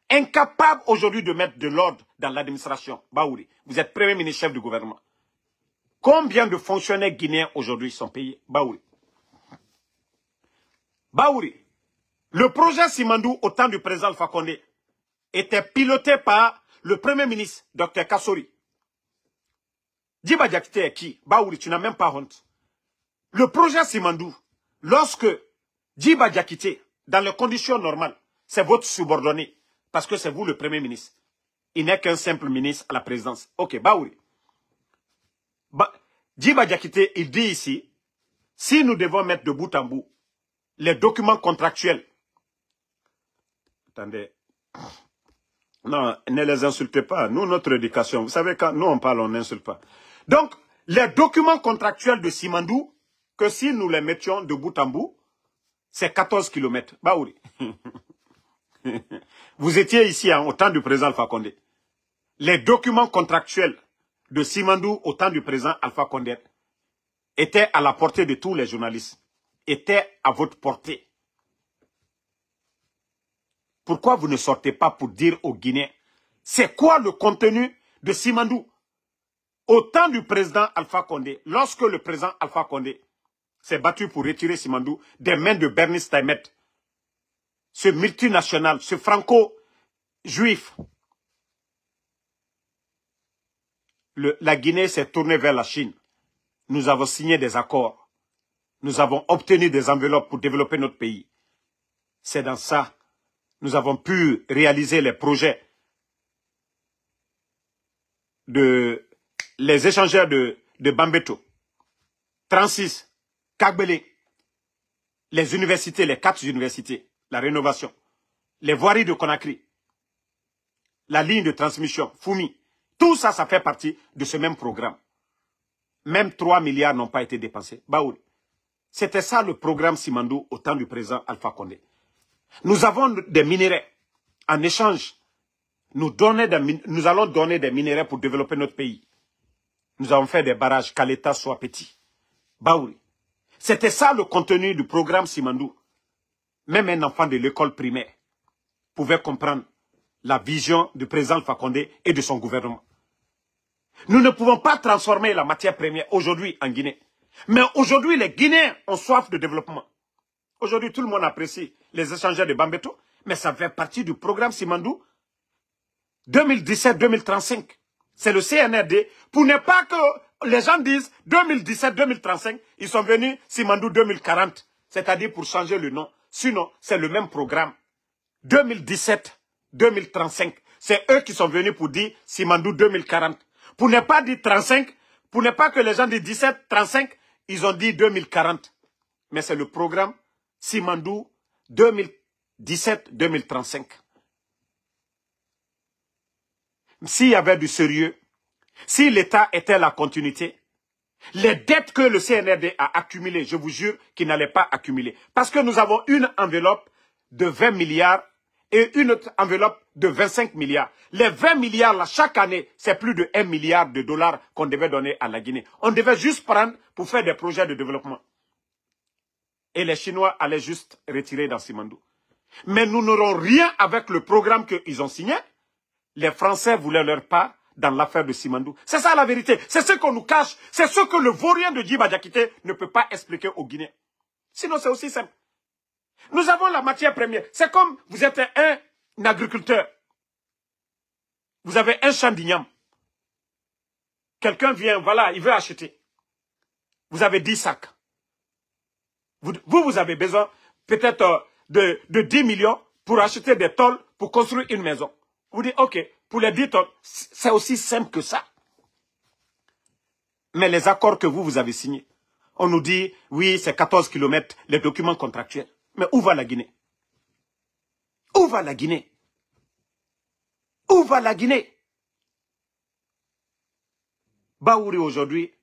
Incapable aujourd'hui de mettre de l'ordre dans l'administration. Baouri. Vous êtes premier ministre chef du gouvernement. Combien de fonctionnaires guinéens aujourd'hui sont payés? Baouri. Baouri. Le projet Simandou au temps du président Alpha Condé était piloté par le premier ministre, Dr Kassori. Djiba Diakité est qui? Baouri, tu n'as même pas honte. Le projet Simandou, lorsque Djiba Diakité, dans les conditions normales, c'est votre subordonné, parce que c'est vous le premier ministre. Il n'est qu'un simple ministre à la présidence. Ok, Baouri. Djiba Diakité, il dit ici, si nous devons mettre de bout en bout les documents contractuels. Attendez. Non, ne les insultez pas. Nous, notre éducation, vous savez, quand nous on parle, on n'insulte pas. Donc, les documents contractuels de Simandou, que si nous les mettions de bout en bout, c'est 14 km. Baouri. Vous étiez ici au temps du président Alpha Condé. Les documents contractuels de Simandou au temps du président Alpha Condé étaient à la portée de tous les journalistes. Étaient à votre portée. Pourquoi vous ne sortez pas pour dire aux Guinéens, c'est quoi le contenu de Simandou? Au temps du président Alpha Condé, lorsque le président Alpha Condé s'est battu pour retirer Simandou des mains de Bernice Taimet, ce multinational, ce franco-juif, la Guinée s'est tournée vers la Chine. Nous avons signé des accords. Nous avons obtenu des enveloppes pour développer notre pays. C'est dans ça nous avons pu réaliser les projets les échangeurs de Bambeto, 36, Kagbele, les universités, les 4 universités, la rénovation, les voiries de Conakry, la ligne de transmission, Foumi. Tout ça, ça fait partie de ce même programme. Même 3 milliards n'ont pas été dépensés. Baouri. C'était ça le programme Simandou au temps du président Alpha Condé. Nous avons des minéraux. En échange, nous allons donner des minéraux pour développer notre pays. Nous avons fait des barrages, qu'à l'État soit petit. Baouri. C'était ça le contenu du programme Simandou. Même un enfant de l'école primaire pouvait comprendre la vision du président Alpha Condé et de son gouvernement. Nous ne pouvons pas transformer la matière première aujourd'hui en Guinée. Mais aujourd'hui, les Guinéens ont soif de développement. Aujourd'hui, tout le monde apprécie les échangeurs de Bambeto, mais ça fait partie du programme Simandou 2017-2035. C'est le CNRD pour ne pas que Les gens disent 2017-2035, ils sont venus Simandou 2040, c'est-à-dire pour changer le nom. Sinon, c'est le même programme. 2017-2035, c'est eux qui sont venus pour dire Simandou 2040. Pour ne pas dire 35, pour ne pas que les gens disent 17-35, ils ont dit 2040. Mais c'est le programme Simandou 2017-2035. S'il y avait du sérieux, si l'État était la continuité, les dettes que le CNRD a accumulées, je vous jure qu'il n'allait pas accumuler. Parce que nous avons une enveloppe de 20 milliards et une autre enveloppe de 25 milliards. Les 20 milliards, là, chaque année, c'est plus de 1 milliard de dollars qu'on devait donner à la Guinée. On devait juste prendre pour faire des projets de développement. Et les Chinois allaient juste retirer dans Simandou. Mais nous n'aurons rien avec le programme qu'ils ont signé. Les Français voulaient leur part dans l'affaire de Simandou. C'est ça la vérité. C'est ce qu'on nous cache. C'est ce que le vaurien de Djiba Diakité ne peut pas expliquer aux Guinéens. Sinon, c'est aussi simple. Nous avons la matière première. C'est comme vous êtes un agriculteur. Vous avez un champ d'igname. Quelqu'un vient, voilà, il veut acheter. Vous avez 10 sacs. Vous avez besoin peut-être de 10 millions pour acheter des tôles pour construire une maison. Vous dites, ok, pour les 10 tonnes, c'est aussi simple que ça. Mais les accords que vous avez signés, on nous dit, oui, c'est 14 km, les documents contractuels. Mais où va la Guinée? Où va la Guinée? Où va la Guinée? Baouri aujourd'hui,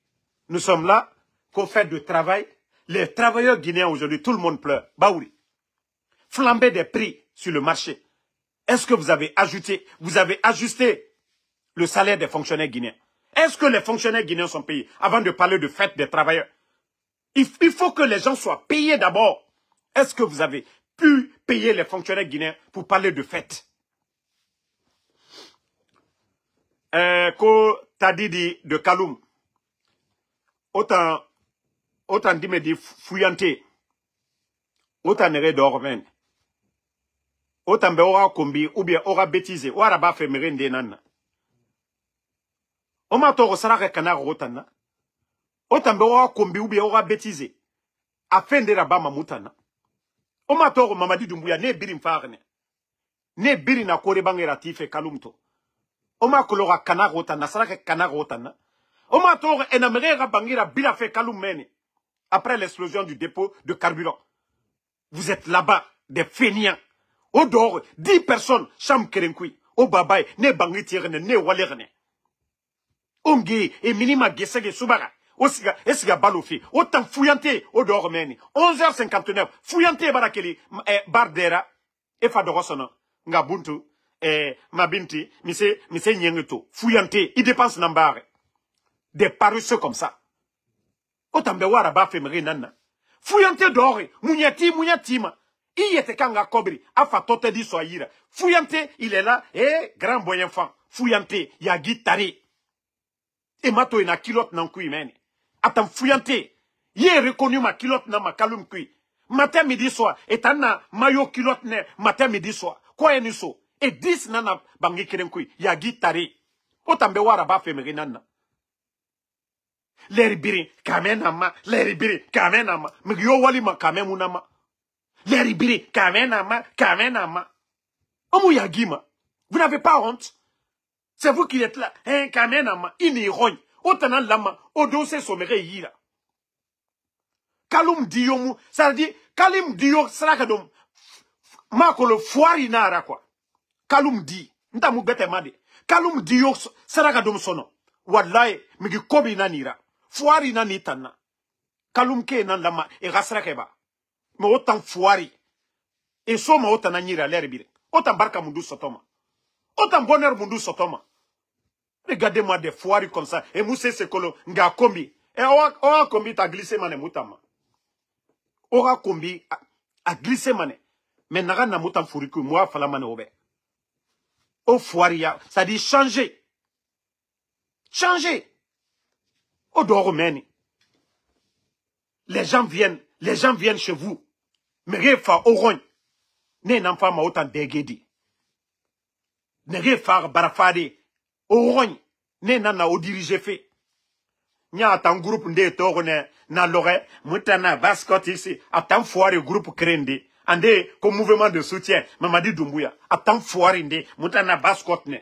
nous sommes là, qu'on fait du travail. Les travailleurs guinéens aujourd'hui, tout le monde pleure. Baouri. Flamber des prix sur le marché. Est-ce que vous avez ajusté le salaire des fonctionnaires guinéens? Est-ce que les fonctionnaires guinéens sont payés? Avant de parler de fête des travailleurs. Il faut que les gens soient payés d'abord. Est-ce que vous avez pu payer les fonctionnaires guinéens pour parler de fête? Ko Tadidi de Kaloum. Autant dit me dit fouillanté. Autant nere d'ormen. Autant be aura kombi ou bien aura bêtisé. Ou araba fait merende nan. Oma toro saraka kana rotana. Autant be aura kombi ou bien aura bêtisé. Afin de raba mamutana. Oma toro Mamadi Doumbouya ne birim farne. Ne birina kore bangera tife kalumto. Oma kolora kana rotana saraka kana rotana. Oma toro enamere bangira bila fe kalumene. Après l'explosion du dépôt de carburant. Vous êtes là-bas, des fainéants. Au dehors, 10 personnes, cham kerenkui. Au babay, ne bangi tirene, ne walerene. Ongi, et minima gesege subara. Osiga, esiga balofi. Autant fouillanté, au dehors meni. 11h59, fouillanté barakeli, bardera, et fadorosona. Ngabuntu, mabinti, mise nyengeto. Fouillanté, il dépense nambare. Des paresseux comme ça. Autant bewara ba femere nana. Fouillanté dehors, mouniatima. Il était kanga kobri, afa tote di soyira. Fouillanté, il est là, grand boy enfant. Fouillanté, ya guitari. Et mato ina kilot nan kui meni. Attends, fouillanté. Yé reconnu ma kilot nan ma kalum kui. Matin, midi, soir. Et tana mayo kilot ne, matin, midi, soir. Quoi est so? Et 10 nana bangi kiren kui. Ya guitari. Otambe wara ba femere nana. L'eribiri, kamenama, l'eribiri, kamenama. Migyo wali ma kamenama. L'eribiri, kamenama. Omu yagima. Vous n'avez pas honte? C'est vous qui êtes là. Hein, kamenama, ini rogne. Otana lama, odose somere yira. Kalum diyomu, ça veut dire, kalim diyo, srakadom. Makolo foiri nara quoi. Kalum di. Ntamu bete made. Kalum diyo, srakadom sono. Wallahi, migi kobi nanira. Foiri nanitana. Kalum ke nan lama, e rasrakeba. Mais autant foiri. Et soma autant nanira l'herbire. Autant barka mundu sotoma. Autant bonheur mundu sotoma. Regardez-moi des foiries comme ça. Et mousse se kolo nga kombi. Et ora kombi ta glissé mané moutama. Ora kombi a glissé mané. Mais naga na moutam fouriku moi fala mané obe. O foiria, ça dit changer. Changer. Au dehors meni. Les gens viennent chez vous. Mais refa oron. Ne n'en fa ma autant dégedi. Ne refa barafade. Oron. Ne nana au dirige fait. Nya atan groupe nde torone na lore mutana bascot ici atan foire groupe krende ande comme mouvement de soutien Mamadi Doumbouya atan foire nde mutana bascot ne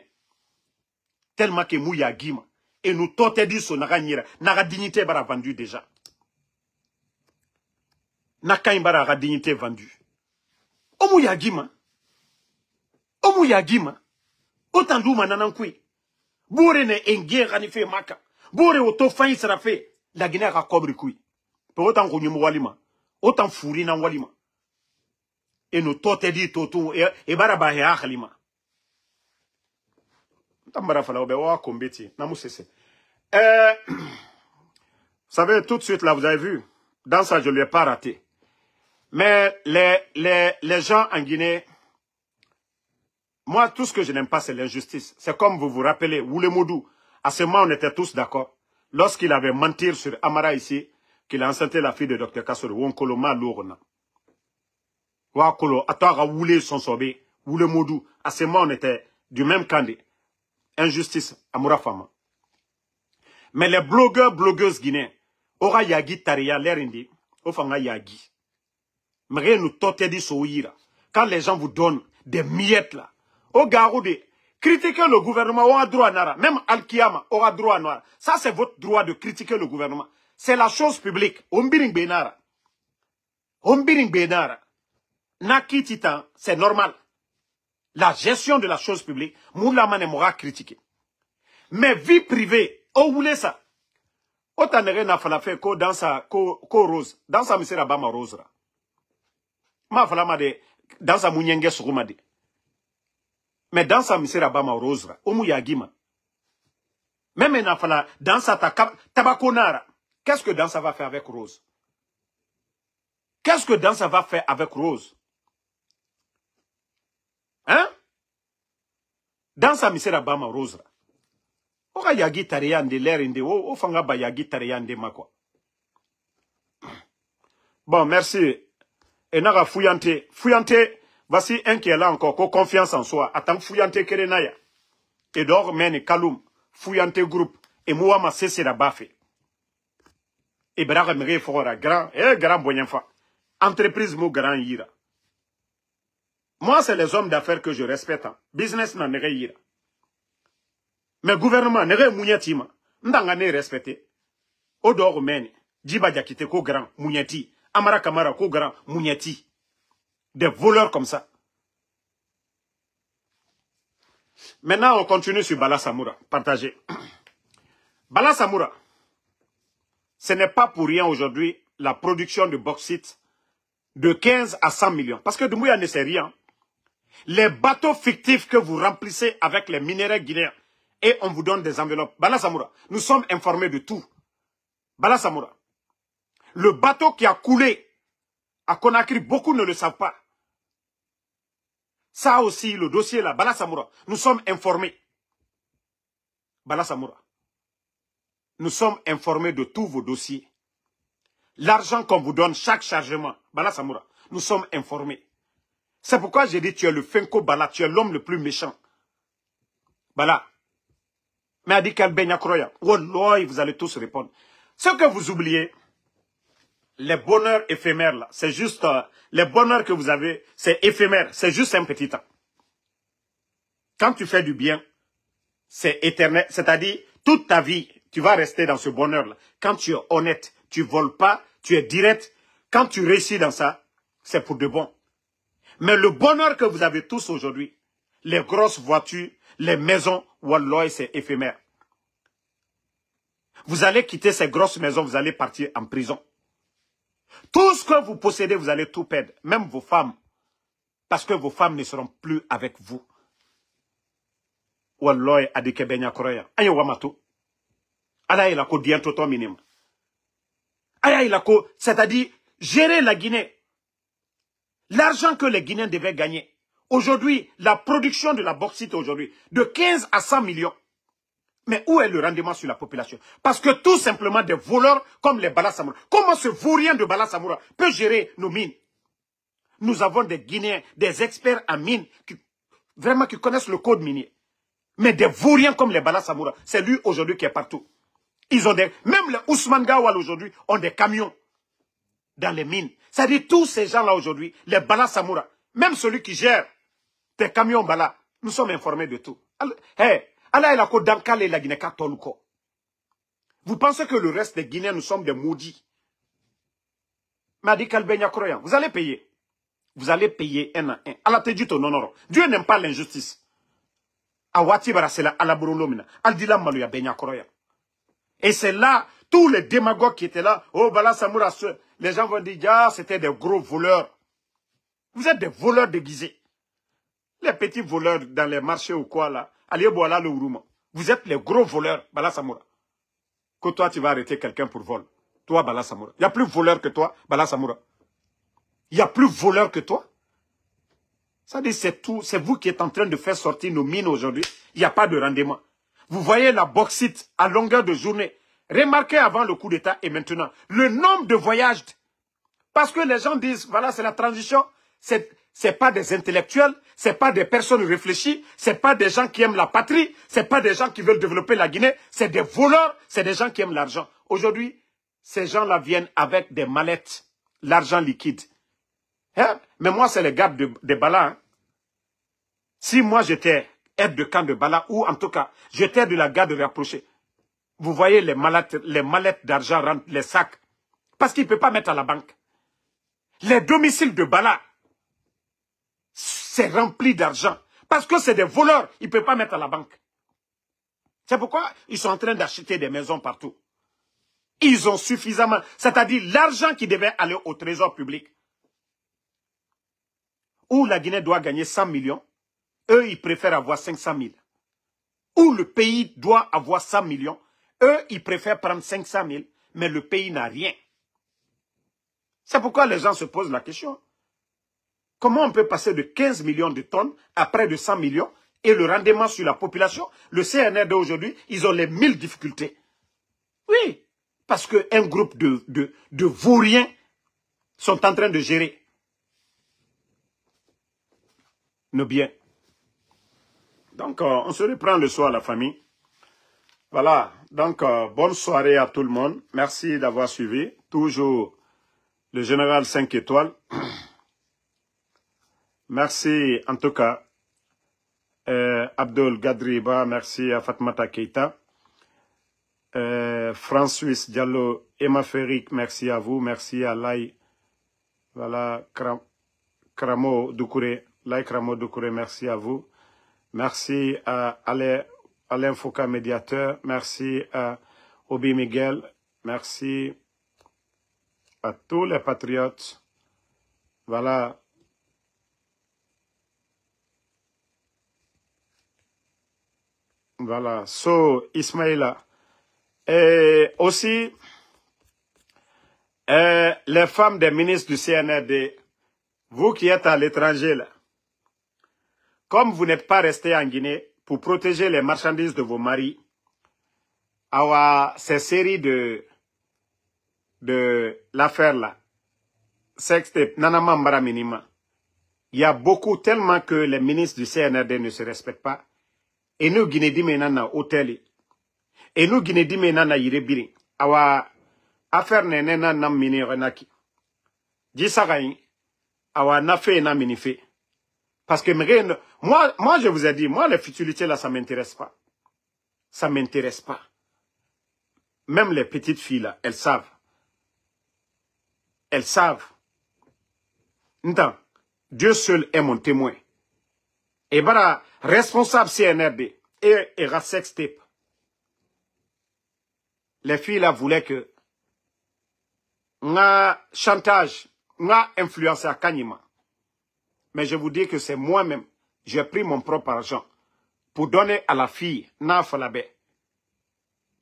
tellement que mouya gima et nous tote dit son naga dignité bara vendu déjà naka imbara dignité vendue omouya gima autant d'ouma nanankui boure ne engue ranife maka boure auto fain sera fait la Guinée a cobri kui autant qu'on y walima autant fouri na walima et nous tote dit toto et baraba he akhlima tambara fala obe wa kombeti na musese vous savez tout de suite là vous avez vu dans ça je lui ai pas raté mais les gens en Guinée. Moi, tout ce que je n'aime pas, c'est l'injustice. C'est comme vous vous rappelez, Woulemodou, à ce moment, on était tous d'accord. Lorsqu'il avait menti sur Amara ici, qu'il a enceinté la fille de Dr Kassoro, Wonkolo Malourna. Wakolo, Atara Woulé son sobé, Woulemodou, à ce moment, on était du même camp. Injustice, Amoura Fama. Mais les blogueuses guinéens, Ora Yagi Taria, l'Erindi, Ofanga Yagi. Mais nous totedi Souira. Quand les gens vous donnent des miettes là, au garou de critiquer le gouvernement, aura droit à Nara. Même Al-Kiyama aura droit à Nara. Ça, c'est votre droit de critiquer le gouvernement. C'est la chose publique. Ombiring Benara. Naki Titan, c'est normal. La gestion de la chose publique, Moulaman m'aura critiqué. Mais vie privée, où voulez ça? Autant n'a pas fait que dans sa rose. Dans sa misère Bama rose. Ma falama de dans sa mounienge surumade. Mais dans sa misère Bama rose. Omu yagima. Même n'a dans sa tabakonara. Qu'est-ce que dans ça va faire avec Rose? Qu'est-ce que dans ça va faire avec Rose? Hein? Dans sa misère Bama rose. Oka yagi tariyande l'air inde o fanga ba yagi tariyande makwa. Bon, merci. Et naga fouillante. Fouillante, voici un qui est là encore, ko confiance en soi. Attends fouillante kerenaya. Et d'or mène Kaloum, fouillante groupe. Et moi ma cessé la baffe. Et braga mère fora grand, grand bonyenfa. Entreprise mou grand yira. Moi, c'est les hommes d'affaires que je respecte. Business n'a nere yira. Mais gouvernement nere mouniatima. Ndanga ne respecté. Odor mène. Djiba Diakite ko grand, mouniati. Amara Kamara ko grand, mouniati. Des voleurs comme ça. Maintenant, on continue sur Bala Samoura. Partagez. Bala Samoura. Ce n'est pas pour rien aujourd'hui la production de bauxite de 15 à 100 millions. Parce que Doumbouya ne sait rien. Les bateaux fictifs que vous remplissez avec les minéraux guinéens et on vous donne des enveloppes. Bala Samoura, nous sommes informés de tout. Bala Samoura. Le bateau qui a coulé à Conakry, beaucoup ne le savent pas. Ça aussi, le dossier là, Bala Samoura, nous sommes informés. Bala Samoura. Nous sommes informés de tous vos dossiers. L'argent qu'on vous donne, chaque chargement, Bala Samoura, nous sommes informés. C'est pourquoi j'ai dit, tu es le Fenko Bala, tu es l'homme le plus méchant. Bala. Mais a dit qu'Albenia Kroya, Wallah, vous allez tous répondre. Ce que vous oubliez, les bonheurs éphémères là, c'est juste, les bonheurs que vous avez, c'est éphémère, c'est juste un petit temps. Quand tu fais du bien, c'est éternel, c'est-à-dire, toute ta vie, tu vas rester dans ce bonheur-là. Quand tu es honnête, tu voles pas, tu es direct. Quand tu réussis dans ça, c'est pour de bon. Mais le bonheur que vous avez tous aujourd'hui, les grosses voitures, les maisons, wallah, c'est éphémère. Vous allez quitter ces grosses maisons, vous allez partir en prison. Tout ce que vous possédez, vous allez tout perdre. Même vos femmes. Parce que vos femmes ne seront plus avec vous. Wallah, adike benya kroya. Ayo wamato. Ala il a ko diento to minimum. Aya il a ko, c'est-à-dire gérer la Guinée. L'argent que les Guinéens devaient gagner. Aujourd'hui, la production de la bauxite aujourd'hui, de 15 à 100 millions. Mais où est le rendement sur la population? Parce que tout simplement des voleurs comme les Bala Samoura. Comment ce vaurien de Bala Samoura peut gérer nos mines? Nous avons des Guinéens, des experts en mines, qui connaissent le code minier. Mais des vauriens comme les Bala Samoura, c'est lui aujourd'hui qui est partout. Ils ont même les Ousmane Gawal aujourd'hui ont des camions dans les mines. C'est-à-dire tous ces gens-là aujourd'hui, les Bala Samoura, même celui qui gère tes camions Bala, nous sommes informés de tout. Vous pensez que le reste des Guinéens, nous sommes des maudits? Madi Kalbenya Kroyan, vous allez payer. Vous allez payer un à un. Allah te dit ton non. Dieu n'aime pas l'injustice. Awati barasela ala burulomina. Aldila maluya Benya Kroyan. Et c'est là, tous les démagogues qui étaient là, oh Bala Samoura, les gens vont dire, ah, c'était des gros voleurs. Vous êtes des voleurs déguisés. Les petits voleurs dans les marchés ou quoi là, allez boire le Ourouma. Vous êtes les gros voleurs, Bala Samoura. Que toi, tu vas arrêter quelqu'un pour vol. Toi, Bala Samoura. Il n'y a plus voleur que toi, Bala Samoura. Il n'y a plus voleur que toi. Ça dit, c'est tout. C'est vous qui êtes en train de faire sortir nos mines aujourd'hui. Il n'y a pas de rendement. Vous voyez la bauxite à longueur de journée. Remarquez avant le coup d'État et maintenant, le nombre de voyages. Parce que les gens disent, voilà, c'est la transition. C'est pas des intellectuels, c'est pas des personnes réfléchies, c'est pas des gens qui aiment la patrie, c'est pas des gens qui veulent développer la Guinée, c'est des voleurs, c'est des gens qui aiment l'argent. Aujourd'hui, ces gens-là viennent avec des mallettes, l'argent liquide. Hein? Mais moi, c'est les gardes de Bala. Hein? Si moi, j'étais aide de camp de Bala, ou en tout cas, j'étais de la garde rapprochée, vous voyez les mallettes d'argent rentrent, les sacs, parce qu'il ne peut pas mettre à la banque. Les domiciles de Bala, c'est rempli d'argent. Parce que c'est des voleurs, ils ne peuvent pas mettre à la banque. C'est pourquoi ils sont en train d'acheter des maisons partout. Ils ont suffisamment, c'est-à-dire l'argent qui devait aller au trésor public. Où la Guinée doit gagner 100 millions, eux, ils préfèrent avoir 500 000. Où le pays doit avoir 100 millions, eux, ils préfèrent prendre 500 000, mais le pays n'a rien. C'est pourquoi les gens se posent la question. Comment on peut passer de 15 millions de tonnes à près de 100 millions et le rendement sur la population? Le CNRD aujourd'hui, ils ont les 1000 difficultés. Oui, parce qu'un groupe de vauriens sont en train de gérer nos biens. Donc, on se reprend le soir, la famille. Voilà, donc, bonne soirée à tout le monde. Merci d'avoir suivi. Toujours le général 5 étoiles. Merci en tout cas, Abdul Gadriba, merci à Fatmata Keita, François Diallo, Emma Ferric, merci à vous, merci à Lai, voilà, Kramo Doukouré, Lai Kramo Doukouré, merci à vous, merci à Alain Foucault, médiateur, merci à Obi Miguel, merci à tous les patriotes, voilà. Voilà, so Ismaïla. Et aussi, les femmes des ministres du CNRD, vous qui êtes à l'étranger, là, comme vous n'êtes pas restés en Guinée pour protéger les marchandises de vos maris, à ces séries de l'affaire là, sextape, nanama mbara minima, il y a beaucoup, tellement que les ministres du CNRD ne se respectent pas. Et nous, Guinée nana hôtel. Et nous, Guinée nana yirebiri. Awa affaire nena nam mini renaki. Disagaï. Awa nafe na minife. Parce que moi, je vous ai dit, moi, les futilités là, ça m'intéresse pas. Ça m'intéresse pas. Même les petites filles là, elles savent. Elles savent. N'tant, Dieu seul est mon témoin. Et bara, responsable CNRD et Sextape. Les filles là voulaient que nga chantage, nga influence à Kanyima. Mais je vous dis que c'est moi-même, j'ai pris mon propre argent pour donner à la fille Nafalabé.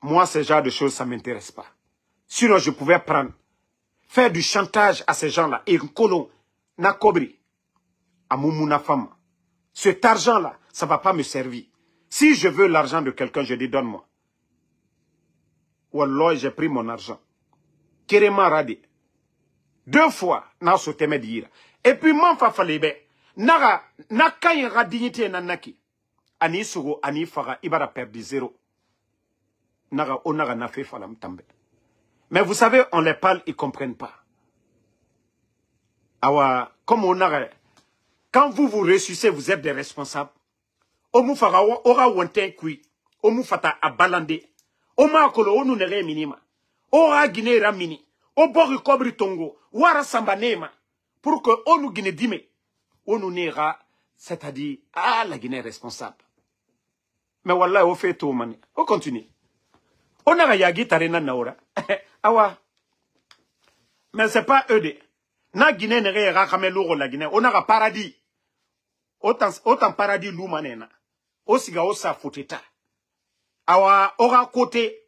Moi, ce genre de choses, ça ne m'intéresse pas. Sinon, je pouvais prendre, faire du chantage à ces gens-là et colon, na kobri, à Moumouna femme. Cet argent-là, ça ne va pas me servir. Si je veux l'argent de quelqu'un, je dis donne-moi. Wallah, j'ai pris mon argent. Kéréma radi. 2 fois, na soteme dira. Et puis, man fa falebe. Na kay dignité nanaki. Ani sugo, ani faga, ibara perdu 0. Mais vous savez, on les parle, ils ne comprennent pas. Comme on a, quand vous vous ressuscitez, vous êtes des responsables. Omu fara ora wonten kui. Omu fata abalande. Oma kolo onu nere minima. Ora Guinée ramini. O bori kobri tongo. Wara samba nema. Pour que onu Guinée dime. Onu nera, c'est-à-dire, la Guinée est responsable. Mais wallah, on fait tout, man. On continue. On a yagi tarena naora. Awa. Mais c'est pas eux de. Na Guinée nere rakame louro la Guinée. On a paradis. Autant paradis l'oumanena. Osiga osa foteta. Awa ora côté.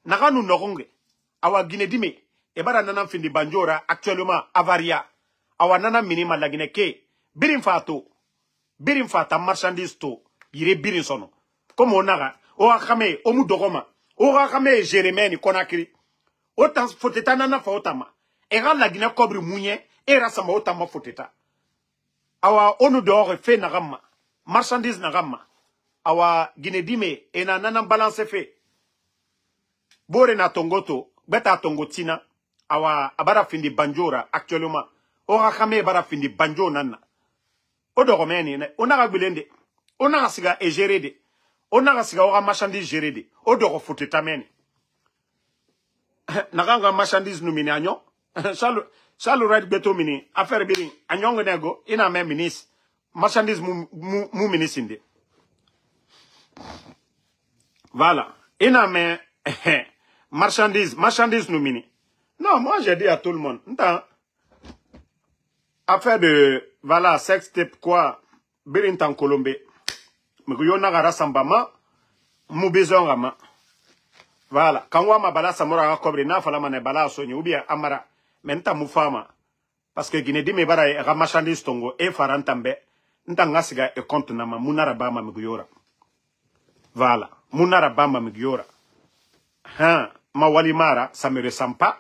Naga nous noronge. Awa Guinée dime. Ebara nana findi banjora actuellement avaria. Awa nana minima la Guinée ke. Birin fato. Birin fata marchandise to. Yire birin sono. Comme on a. Ora kame. Omu dogoma. Ora kame Jérémie ni konakiri. Autant foteta nana fa otama. Era la Guinée kobri mounye. Era sama otama foteta. Awa onu dehors fait nagama. Marchandise nagama. Awa Guinée dime ena nana balance fait. Bore na tongoto, beta tongotina. Awa abara findi banjora actuellement. Ora kame bara findi banjo nana. Odo romeni ne onara bilende. Onara siga e géré. Onara siga ora marchandise géré. Odo foteta meni. Naganga marchandise numini anyo. Chalu red beto mini affaire biri anyong nego ina même ministre marchandise mu ministre. Voilà. Ina mais marchandise nous mini. Non, moi j'ai dit à tout le monde. Affaire de voilà sex tape quoi birin en Colombie. Mguyo na gara sambama mu besoin rama. Voilà. Quand on ma bala samora kobre na fala mané bala sonyo ou bien amara menta mu fama parce que Guinée di me bara e marchandise tongo e farantambe ntanga siga e compte na ma munara bama mguyora. Voilà. Munara bama mguyora. Ma walimara, ça me ressemble pas.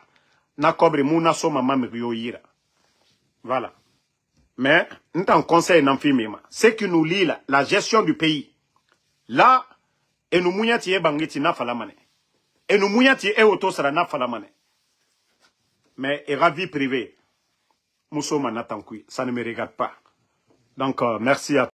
Na kobre muna so mama mguyoira. Voilà. Mais, nous t'en conseil n'en filmema. C'est que nous lit la gestion du pays. Là, et nous mouyati e bangiti na falamane. Et nous mouyati e otosara na falamane. Mais, et ravi privé. Moussoma n'attend ça ne me regarde pas. Donc, merci à